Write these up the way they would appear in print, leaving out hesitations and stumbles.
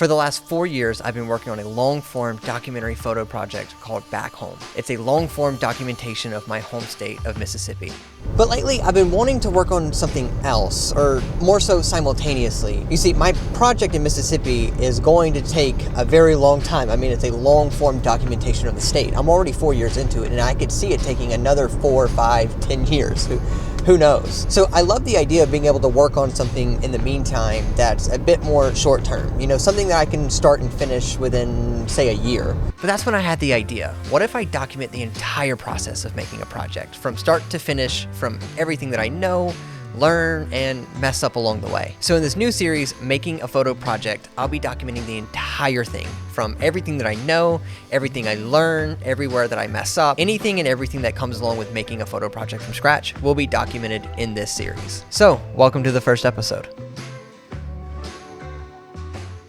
For the last 4 years, I've been working on a long-form documentary photo project called Back Home. It's a long-form documentation of my home state of Mississippi. But lately, I've been wanting to work on something else, or more so simultaneously. You see, my project in Mississippi is going to take a very long time. I mean, it's a long-form documentation of the state. I'm already 4 years into it, and I could see it taking another 4, 5, 10 years. Who knows? So I love the idea of being able to work on something in the meantime that's a bit more short term. You know, something that I can start and finish within, say, a year. But that's when I had the idea. What if I document the entire process of making a project, from start to finish, from everything that I know, learn, and mess up along the way? So in this new series, Making a Photo Project, I'll be documenting the entire thing, from everything that I know, everything I learn, everywhere that I mess up, anything and everything that comes along with making a photo project from scratch will be documented in this series. So, welcome to the first episode.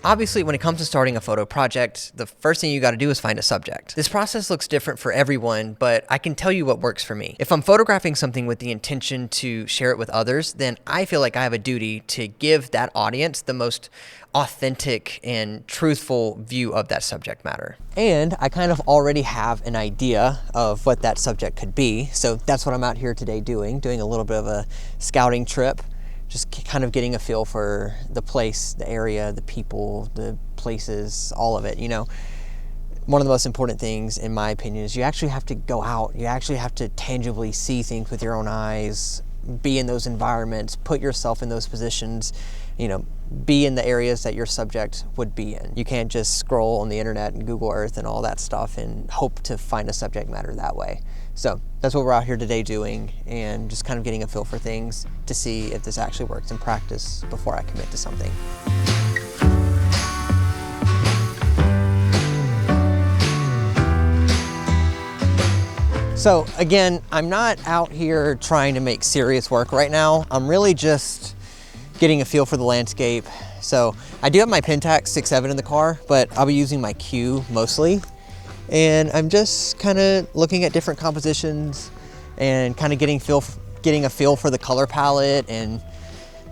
Obviously, when it comes to starting a photo project, the first thing you got to do is find a subject. This process looks different for everyone, but I can tell you what works for me. If I'm photographing something with the intention to share it with others, then I feel like I have a duty to give that audience the most authentic and truthful view of that subject matter. And I kind of already have an idea of what that subject could be, so that's what I'm out here today doing a little bit of a scouting trip. Just kind of getting a feel for the place, the area, the people, the places, all of it. You know, one of the most important things, in my opinion, is you actually have to go out. You actually have to tangibly see things with your own eyes, be in those environments, put yourself in those positions, you know, be in the areas that your subject would be in. You can't just scroll on the internet and Google Earth and all that stuff and hope to find a subject matter that way. So that's what we're out here today doing, and just kind of getting a feel for things to see if this actually works in practice before I commit to something. So again, I'm not out here trying to make serious work right now. I'm really just getting a feel for the landscape. So I do have my Pentax 6.7 in the car, but I'll be using my Q mostly. And I'm just kind of looking at different compositions and kind of getting a feel for the color palette and,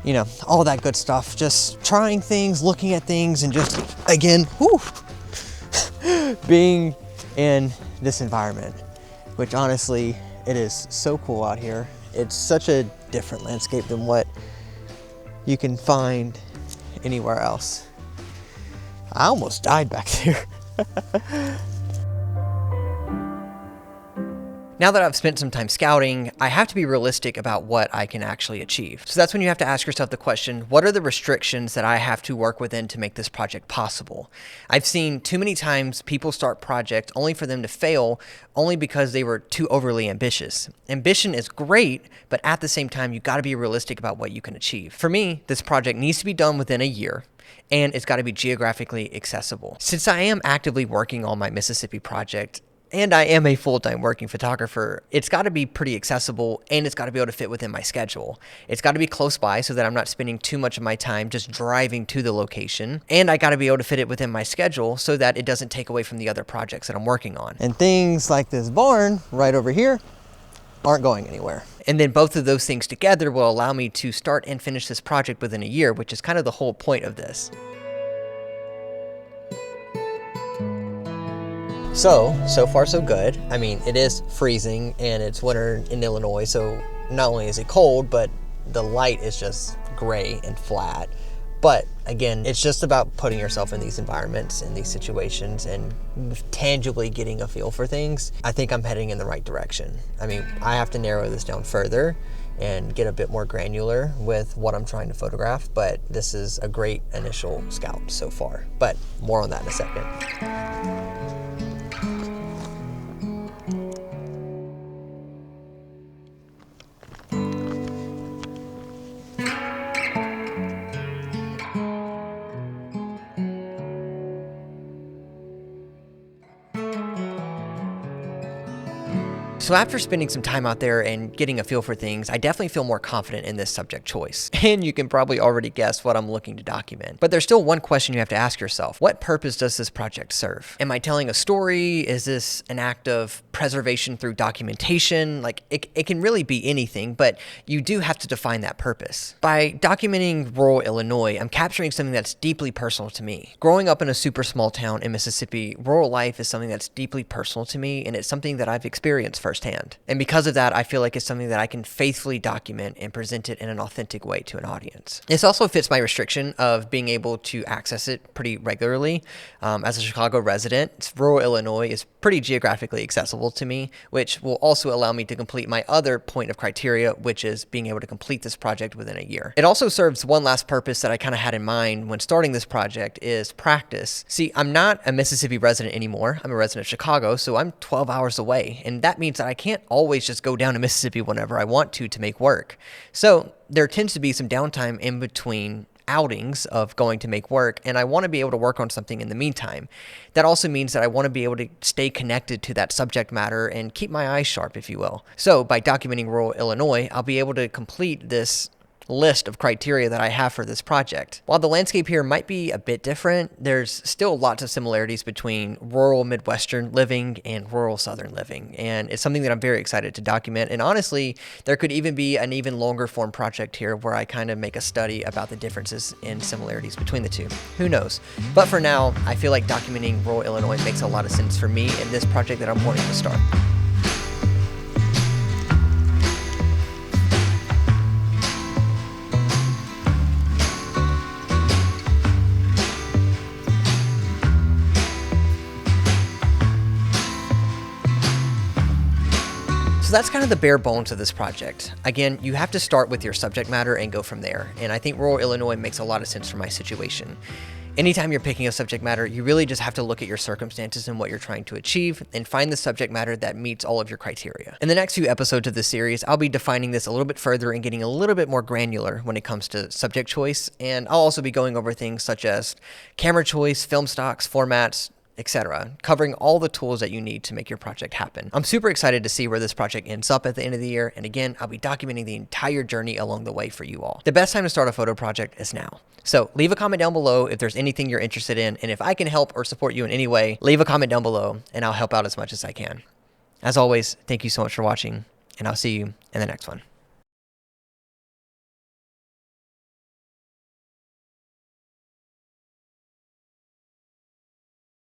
you know, all that good stuff. Just trying things, looking at things, and just, again, being in this environment, which honestly, it is so cool out here. It's such a different landscape than what you can find anywhere else. I almost died back there. Now that I've spent some time scouting, I have to be realistic about what I can actually achieve. So that's when you have to ask yourself the question, what are the restrictions that I have to work within to make this project possible? I've seen too many times people start projects only for them to fail, only because they were too overly ambitious. Ambition is great, but at the same time, you gotta be realistic about what you can achieve. For me, this project needs to be done within a year, and it's gotta be geographically accessible. Since I am actively working on my Mississippi project, and I am a full-time working photographer, it's got to be pretty accessible, and it's got to be able to fit within my schedule. It's got to be close by so that I'm not spending too much of my time just driving to the location. And I got to be able to fit it within my schedule so that it doesn't take away from the other projects that I'm working on. And things like this barn right over here aren't going anywhere. And then both of those things together will allow me to start and finish this project within a year, which is kind of the whole point of this. So far so good. I mean, it is freezing and it's winter in Illinois, so not only is it cold, but the light is just gray and flat. But again, it's just about putting yourself in these environments, in these situations, and tangibly getting a feel for things. I think I'm heading in the right direction. I mean, I have to narrow this down further and get a bit more granular with what I'm trying to photograph, but this is a great initial scout so far. But more on that in a second. So after spending some time out there and getting a feel for things, I definitely feel more confident in this subject choice. And you can probably already guess what I'm looking to document. But there's still one question you have to ask yourself. What purpose does this project serve? Am I telling a story? Is this an act of preservation through documentation? Like, it can really be anything, but you do have to define that purpose. By documenting rural Illinois, I'm capturing something that's deeply personal to me. Growing up in a super small town in Mississippi, rural life is something that's deeply personal to me, and it's something that I've experienced firsthand. And because of that, I feel like it's something that I can faithfully document and present it in an authentic way to an audience. This also fits my restriction of being able to access it pretty regularly. As a Chicago resident, rural Illinois is pretty geographically accessible to me, which will also allow me to complete my other point of criteria, which is being able to complete this project within a year. It also serves one last purpose that I kind of had in mind when starting this project, is practice. See, I'm not a Mississippi resident anymore. I'm a resident of Chicago, so I'm 12 hours away, and that means that I can't always just go down to Mississippi whenever I want to make work. So there tends to be some downtime in between outings of going to make work, and I want to be able to work on something in the meantime. That also means that I want to be able to stay connected to that subject matter and keep my eyes sharp, if you will. So by documenting rural Illinois, I'll be able to complete this list of criteria that I have for this project. While the landscape here might be a bit different, there's still lots of similarities between rural Midwestern living and rural Southern living, and it's something that I'm very excited to document. And honestly, there could even be an even longer form project here where I kind of make a study about the differences and similarities between the two. Who knows? But for now, I feel like documenting rural Illinois makes a lot of sense for me in this project that I'm wanting to start. So that's kind of the bare bones of this project. Again, you have to start with your subject matter and go from there. And I think rural Illinois makes a lot of sense for my situation. Anytime you're picking a subject matter, you really just have to look at your circumstances and what you're trying to achieve and find the subject matter that meets all of your criteria. In the next few episodes of this series, I'll be defining this a little bit further and getting a little bit more granular when it comes to subject choice. And I'll also be going over things such as camera choice, film stocks, formats, etc., covering all the tools that you need to make your project happen. I'm super excited to see where this project ends up at the end of the year, and again, I'll be documenting the entire journey along the way for you all. The best time to start a photo project is now. So leave a comment down below if there's anything you're interested in, and if I can help or support you in any way, leave a comment down below, and I'll help out as much as I can. As always, thank you so much for watching, and I'll see you in the next one.